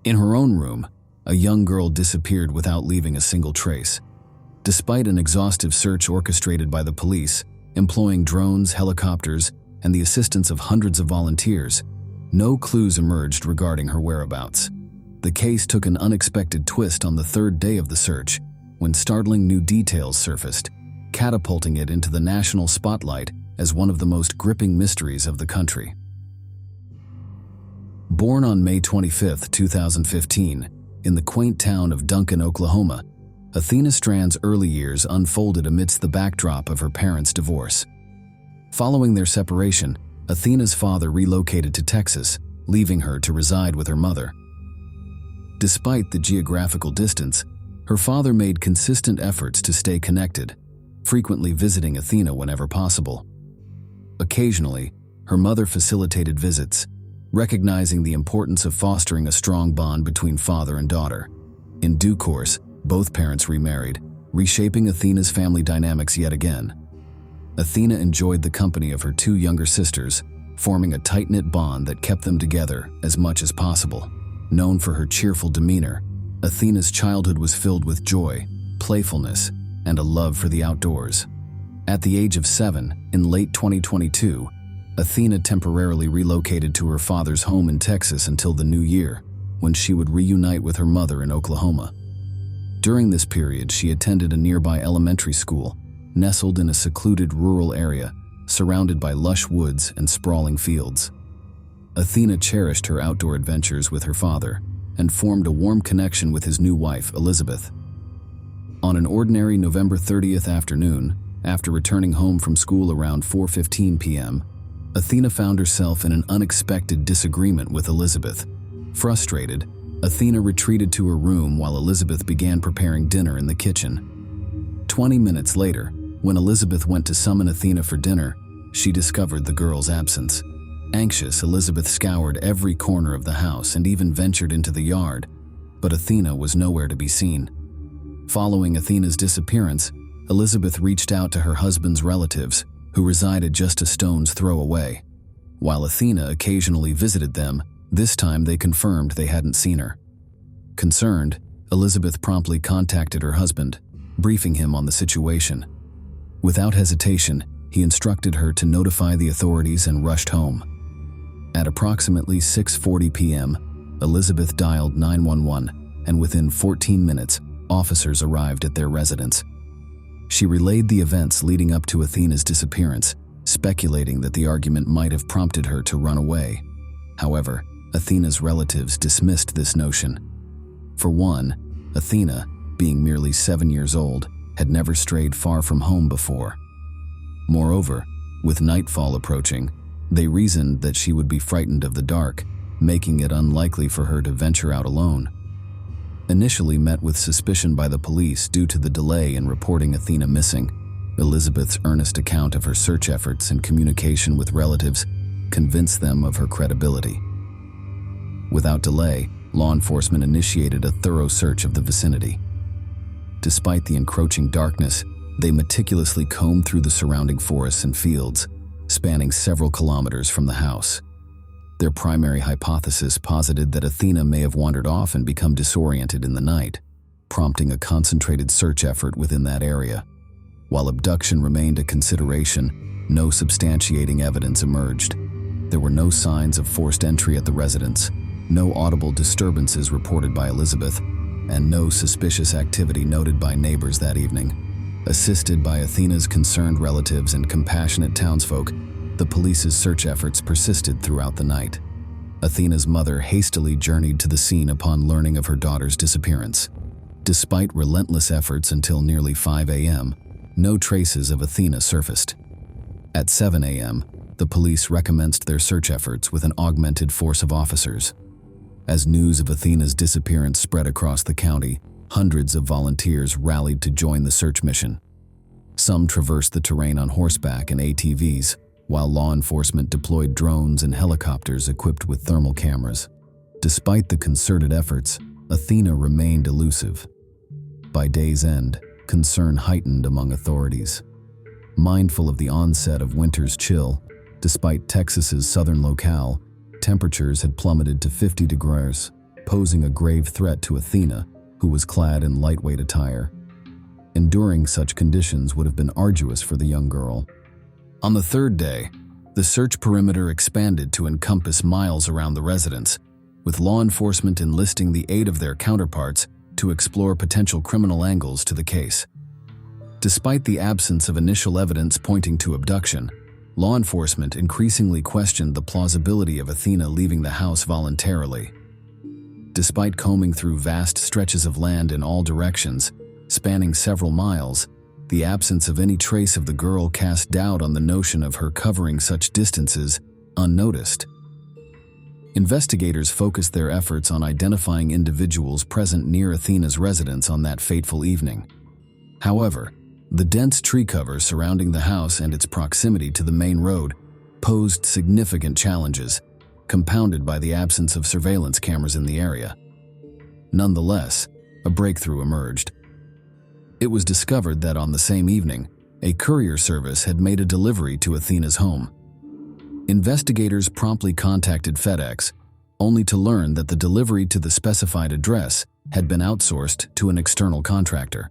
In her own room, a young girl disappeared without leaving a single trace. Despite an exhaustive search orchestrated by the police, employing drones, helicopters, and the assistance of hundreds of volunteers, no clues emerged regarding her whereabouts. The case took an unexpected twist on the third day of the search, when startling new details surfaced, catapulting it into the national spotlight as one of the most gripping mysteries of the country. Born on May 25, 2015, in the quaint town of Duncan, Oklahoma, Athena Strand's early years unfolded amidst the backdrop of her parents' divorce. Following their separation, Athena's father relocated to Texas, leaving her to reside with her mother. Despite the geographical distance, her father made consistent efforts to stay connected, frequently visiting Athena whenever possible. Occasionally, her mother facilitated visits, recognizing the importance of fostering a strong bond between father and daughter. In due course, both parents remarried, reshaping Athena's family dynamics yet again. Athena enjoyed the company of her two younger sisters, forming a tight-knit bond that kept them together as much as possible. Known for her cheerful demeanor, Athena's childhood was filled with joy, playfulness, and a love for the outdoors. At the age of 7, in late 2022, Athena temporarily relocated to her father's home in Texas until the new year, when she would reunite with her mother in Oklahoma. During this period, she attended a nearby elementary school, nestled in a secluded rural area, surrounded by lush woods and sprawling fields. Athena cherished her outdoor adventures with her father and formed a warm connection with his new wife, Elizabeth. On an ordinary November 30th afternoon, after returning home from school around 4:15 p.m., Athena found herself in an unexpected disagreement with Elizabeth. Frustrated, Athena retreated to her room while Elizabeth began preparing dinner in the kitchen. 20 minutes later, when Elizabeth went to summon Athena for dinner, she discovered the girl's absence. Anxious, Elizabeth scoured every corner of the house and even ventured into the yard, but Athena was nowhere to be seen. Following Athena's disappearance, Elizabeth reached out to her husband's relatives, who resided just a stone's throw away. While Athena occasionally visited them, this time they confirmed they hadn't seen her. Concerned, Elizabeth promptly contacted her husband, briefing him on the situation. Without hesitation, he instructed her to notify the authorities and rushed home. At approximately 6:40 p.m., Elizabeth dialed 911, and within 14 minutes, officers arrived at their residence. She relayed the events leading up to Athena's disappearance, speculating that the argument might have prompted her to run away. However, Athena's relatives dismissed this notion. For one, Athena, being merely 7 years old, had never strayed far from home before. Moreover, with nightfall approaching, they reasoned that she would be frightened of the dark, making it unlikely for her to venture out alone. Initially met with suspicion by the police due to the delay in reporting Athena missing, Elizabeth's earnest account of her search efforts and communication with relatives convinced them of her credibility. Without delay, law enforcement initiated a thorough search of the vicinity. Despite the encroaching darkness, they meticulously combed through the surrounding forests and fields, spanning several kilometers from the house. Their primary hypothesis posited that Athena may have wandered off and become disoriented in the night, prompting a concentrated search effort within that area. While abduction remained a consideration, no substantiating evidence emerged. There were no signs of forced entry at the residence, no audible disturbances reported by Elizabeth, and no suspicious activity noted by neighbors that evening. Assisted by Athena's concerned relatives and compassionate townsfolk, the police's search efforts persisted throughout the night. Athena's mother hastily journeyed to the scene upon learning of her daughter's disappearance. Despite relentless efforts until nearly 5 a.m., no traces of Athena surfaced. At 7 a.m., the police recommenced their search efforts with an augmented force of officers. As news of Athena's disappearance spread across the county, hundreds of volunteers rallied to join the search mission. Some traversed the terrain on horseback and ATVs, while law enforcement deployed drones and helicopters equipped with thermal cameras. Despite the concerted efforts, Athena remained elusive. By day's end, concern heightened among authorities. Mindful of the onset of winter's chill, despite Texas's southern locale, temperatures had plummeted to 50 degrees, posing a grave threat to Athena, who was clad in lightweight attire. Enduring such conditions would have been arduous for the young girl. On the third day, the search perimeter expanded to encompass miles around the residence, with law enforcement enlisting the aid of their counterparts to explore potential criminal angles to the case. Despite the absence of initial evidence pointing to abduction, law enforcement increasingly questioned the plausibility of Athena leaving the house voluntarily. Despite combing through vast stretches of land in all directions, spanning several miles, the absence of any trace of the girl cast doubt on the notion of her covering such distances unnoticed. Investigators focused their efforts on identifying individuals present near Athena's residence on that fateful evening. However, the dense tree cover surrounding the house and its proximity to the main road posed significant challenges, compounded by the absence of surveillance cameras in the area. Nonetheless, a breakthrough emerged. It was discovered that on the same evening, a courier service had made a delivery to Athena's home. Investigators promptly contacted FedEx, only to learn that the delivery to the specified address had been outsourced to an external contractor.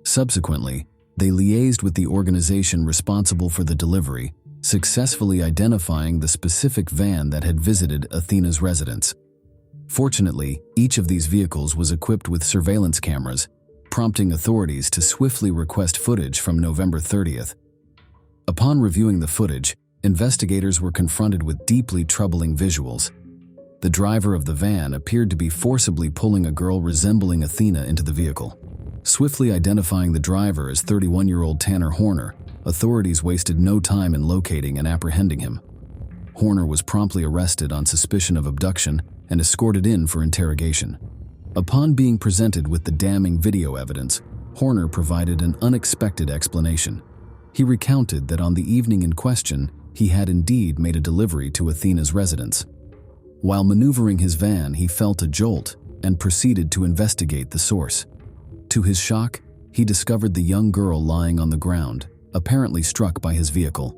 Subsequently, they liaised with the organization responsible for the delivery, successfully identifying the specific van that had visited Athena's residence. Fortunately, each of these vehicles was equipped with surveillance cameras, prompting authorities to swiftly request footage from November 30th. Upon reviewing the footage, investigators were confronted with deeply troubling visuals. The driver of the van appeared to be forcibly pulling a girl resembling Athena into the vehicle. Swiftly identifying the driver as 31-year-old Tanner Horner, authorities wasted no time in locating and apprehending him. Horner was promptly arrested on suspicion of abduction and escorted in for interrogation. Upon being presented with the damning video evidence, Horner provided an unexpected explanation. He recounted that on the evening in question, he had indeed made a delivery to Athena's residence. While maneuvering his van, he felt a jolt and proceeded to investigate the source. To his shock, he discovered the young girl lying on the ground, apparently struck by his vehicle.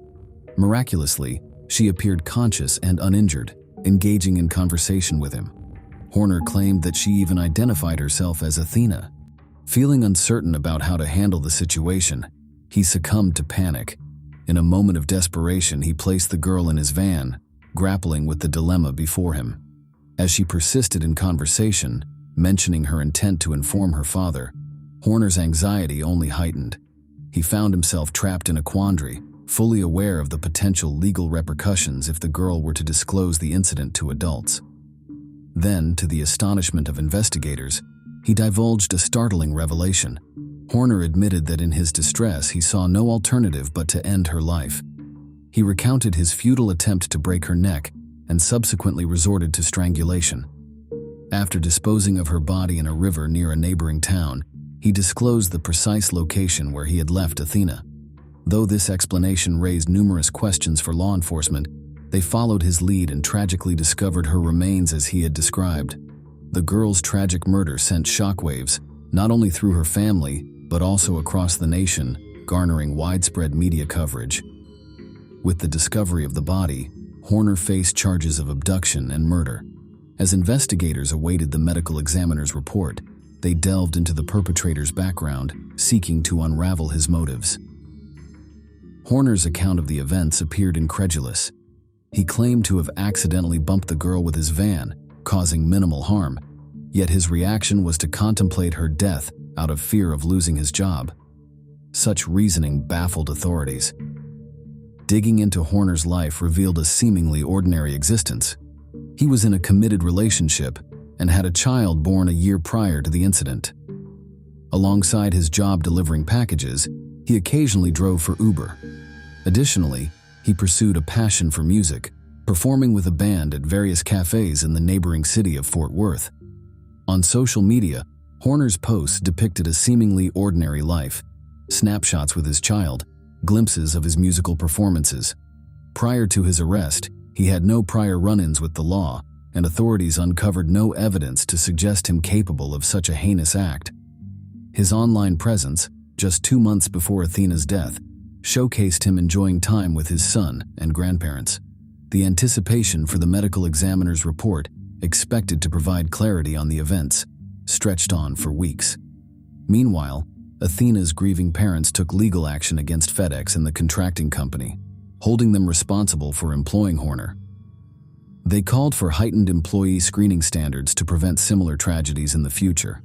Miraculously, she appeared conscious and uninjured, engaging in conversation with him. Horner claimed that she even identified herself as Athena. Feeling uncertain about how to handle the situation, he succumbed to panic. In a moment of desperation, he placed the girl in his van, grappling with the dilemma before him. As she persisted in conversation, mentioning her intent to inform her father, Horner's anxiety only heightened. He found himself trapped in a quandary, fully aware of the potential legal repercussions if the girl were to disclose the incident to adults. Then, to the astonishment of investigators, he divulged a startling revelation. Horner admitted that in his distress he saw no alternative but to end her life. He recounted his futile attempt to break her neck and subsequently resorted to strangulation. After disposing of her body in a river near a neighboring town, he disclosed the precise location where he had left Athena. Though this explanation raised numerous questions for law enforcement, they followed his lead and tragically discovered her remains as he had described. The girl's tragic murder sent shockwaves, not only through her family, but also across the nation, garnering widespread media coverage. With the discovery of the body, Horner faced charges of abduction and murder. As investigators awaited the medical examiner's report, they delved into the perpetrator's background, seeking to unravel his motives. Horner's account of the events appeared incredulous. He claimed to have accidentally bumped the girl with his van, causing minimal harm, yet his reaction was to contemplate her death out of fear of losing his job. Such reasoning baffled authorities. Digging into Horner's life revealed a seemingly ordinary existence. He was in a committed relationship and had a child born a year prior to the incident. Alongside his job delivering packages, he occasionally drove for Uber. Additionally, he pursued a passion for music, performing with a band at various cafes in the neighboring city of Fort Worth. On social media, Horner's posts depicted a seemingly ordinary life, snapshots with his child, glimpses of his musical performances. Prior to his arrest, he had no prior run-ins with the law, and authorities uncovered no evidence to suggest him capable of such a heinous act. His online presence, just 2 months before Athena's death, showcased him enjoying time with his son and grandparents. The anticipation for the medical examiner's report expected to provide clarity on the events, stretched on for weeks. Meanwhile, Athena's grieving parents took legal action against FedEx and the contracting company, holding them responsible for employing Horner. They called for heightened employee screening standards to prevent similar tragedies in the future.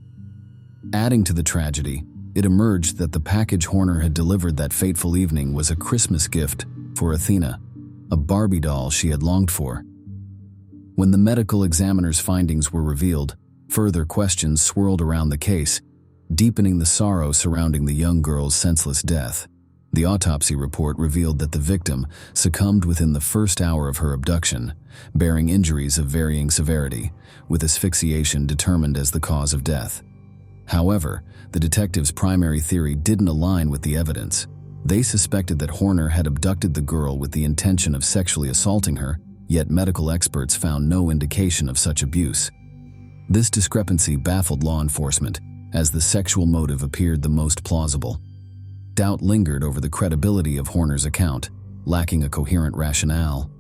Adding to the tragedy, it emerged that the package Horner had delivered that fateful evening was a Christmas gift for Athena, a Barbie doll she had longed for. When the medical examiner's findings were revealed, further questions swirled around the case, deepening the sorrow surrounding the young girl's senseless death. The autopsy report revealed that the victim succumbed within the first hour of her abduction, bearing injuries of varying severity, with asphyxiation determined as the cause of death. However, the detectives' primary theory didn't align with the evidence. They suspected that Horner had abducted the girl with the intention of sexually assaulting her, yet medical experts found no indication of such abuse. This discrepancy baffled law enforcement, as the sexual motive appeared the most plausible. Doubt lingered over the credibility of Horner's account, lacking a coherent rationale.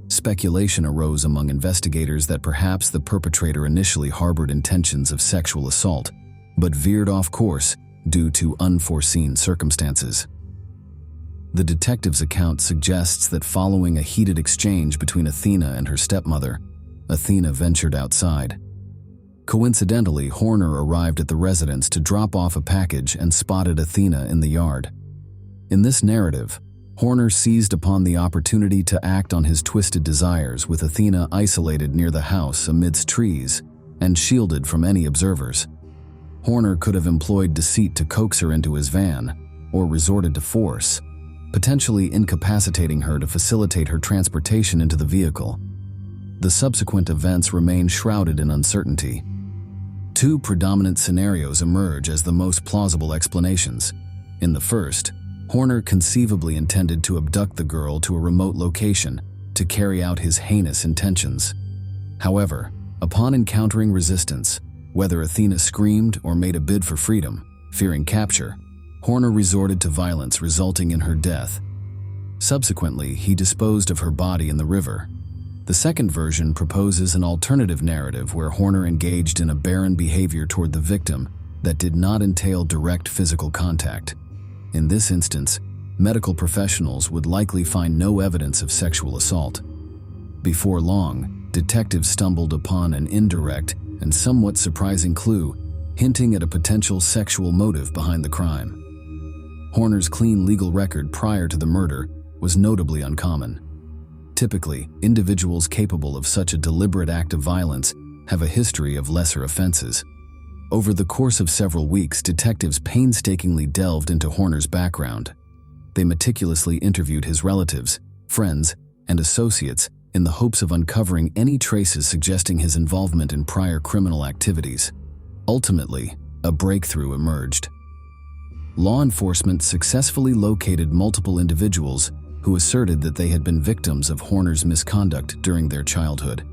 Speculation arose among investigators that perhaps the perpetrator initially harbored intentions of sexual assault, but veered off course due to unforeseen circumstances. The detective's account suggests that following a heated exchange between Athena and her stepmother, Athena ventured outside. Coincidentally, Horner arrived at the residence to drop off a package and spotted Athena in the yard. In this narrative, Horner seized upon the opportunity to act on his twisted desires, with Athena isolated near the house amidst trees and shielded from any observers. Horner could have employed deceit to coax her into his van, or resorted to force, potentially incapacitating her to facilitate her transportation into the vehicle. The subsequent events remain shrouded in uncertainty. Two predominant scenarios emerge as the most plausible explanations. In the first, Horner conceivably intended to abduct the girl to a remote location to carry out his heinous intentions. However, upon encountering resistance, whether Athena screamed or made a bid for freedom, fearing capture, Horner resorted to violence, resulting in her death. Subsequently, he disposed of her body in the river. The second version proposes an alternative narrative where Horner engaged in a barren behavior toward the victim that did not entail direct physical contact. In this instance, medical professionals would likely find no evidence of sexual assault. Before long, detectives stumbled upon an indirect and somewhat surprising clue, hinting at a potential sexual motive behind the crime. Horner's clean legal record prior to the murder was notably uncommon. Typically, individuals capable of such a deliberate act of violence have a history of lesser offenses. Over the course of several weeks, detectives painstakingly delved into Horner's background. They meticulously interviewed his relatives, friends, and associates in the hopes of uncovering any traces suggesting his involvement in prior criminal activities. Ultimately, a breakthrough emerged. Law enforcement successfully located multiple individuals who asserted that they had been victims of Horner's misconduct during their childhood.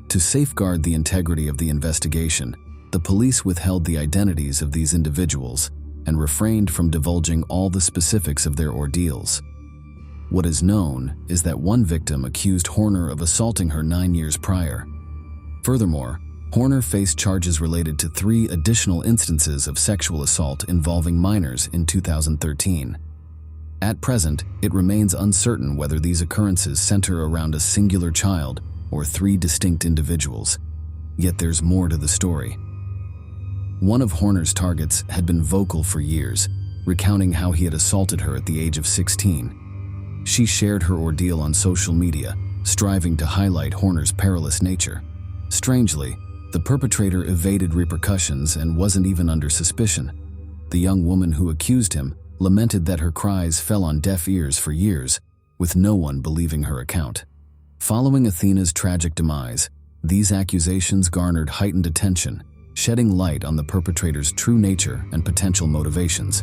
To safeguard the integrity of the investigation, the police withheld the identities of these individuals and refrained from divulging all the specifics of their ordeals. What is known is that one victim accused Horner of assaulting her 9 years prior. Furthermore, Horner faced charges related to 3 additional instances of sexual assault involving minors in 2013. At present, it remains uncertain whether these occurrences center around a singular child or 3 distinct individuals. Yet there's more to the story. One of Horner's targets had been vocal for years, recounting how he had assaulted her at the age of 16. She shared her ordeal on social media, striving to highlight Horner's perilous nature. Strangely, the perpetrator evaded repercussions and wasn't even under suspicion. The young woman who accused him lamented that her cries fell on deaf ears for years, with no one believing her account. Following Athena's tragic demise, these accusations garnered heightened attention, shedding light on the perpetrator's true nature and potential motivations.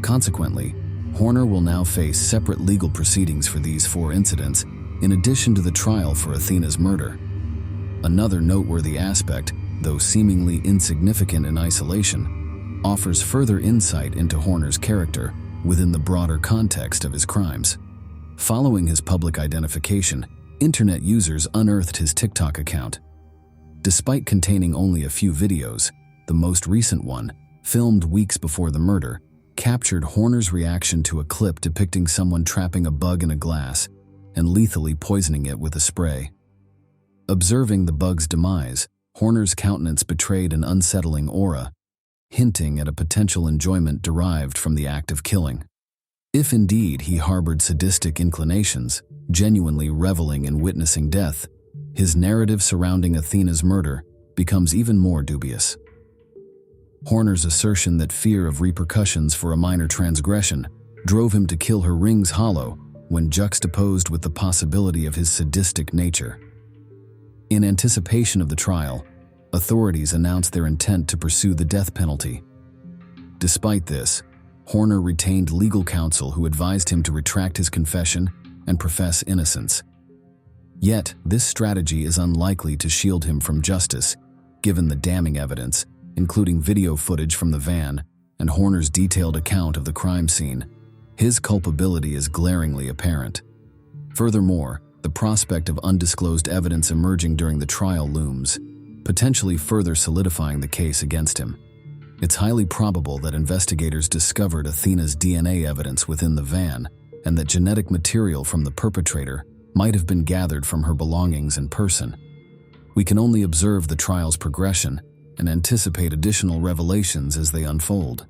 Consequently, Horner will now face separate legal proceedings for these 4 incidents, in addition to the trial for Athena's murder. Another noteworthy aspect, though seemingly insignificant in isolation, offers further insight into Horner's character within the broader context of his crimes. Following his public identification, internet users unearthed his TikTok account. Despite containing only a few videos, the most recent one, filmed weeks before the murder, captured Horner's reaction to a clip depicting someone trapping a bug in a glass and lethally poisoning it with a spray. Observing the bug's demise, Horner's countenance betrayed an unsettling aura, hinting at a potential enjoyment derived from the act of killing. If indeed he harbored sadistic inclinations, genuinely reveling in witnessing death, his narrative surrounding Athena's murder becomes even more dubious. Horner's assertion that fear of repercussions for a minor transgression drove him to kill her rings hollow when juxtaposed with the possibility of his sadistic nature. In anticipation of the trial, authorities announced their intent to pursue the death penalty. Despite this, Horner retained legal counsel who advised him to retract his confession and profess innocence. Yet, this strategy is unlikely to shield him from justice, given the damning evidence, including video footage from the van and Horner's detailed account of the crime scene. His culpability is glaringly apparent. Furthermore, the prospect of undisclosed evidence emerging during the trial looms, potentially further solidifying the case against him. It's highly probable that investigators discovered Athena's DNA evidence within the van and that genetic material from the perpetrator might have been gathered from her belongings and person. We can only observe the trial's progression and anticipate additional revelations as they unfold.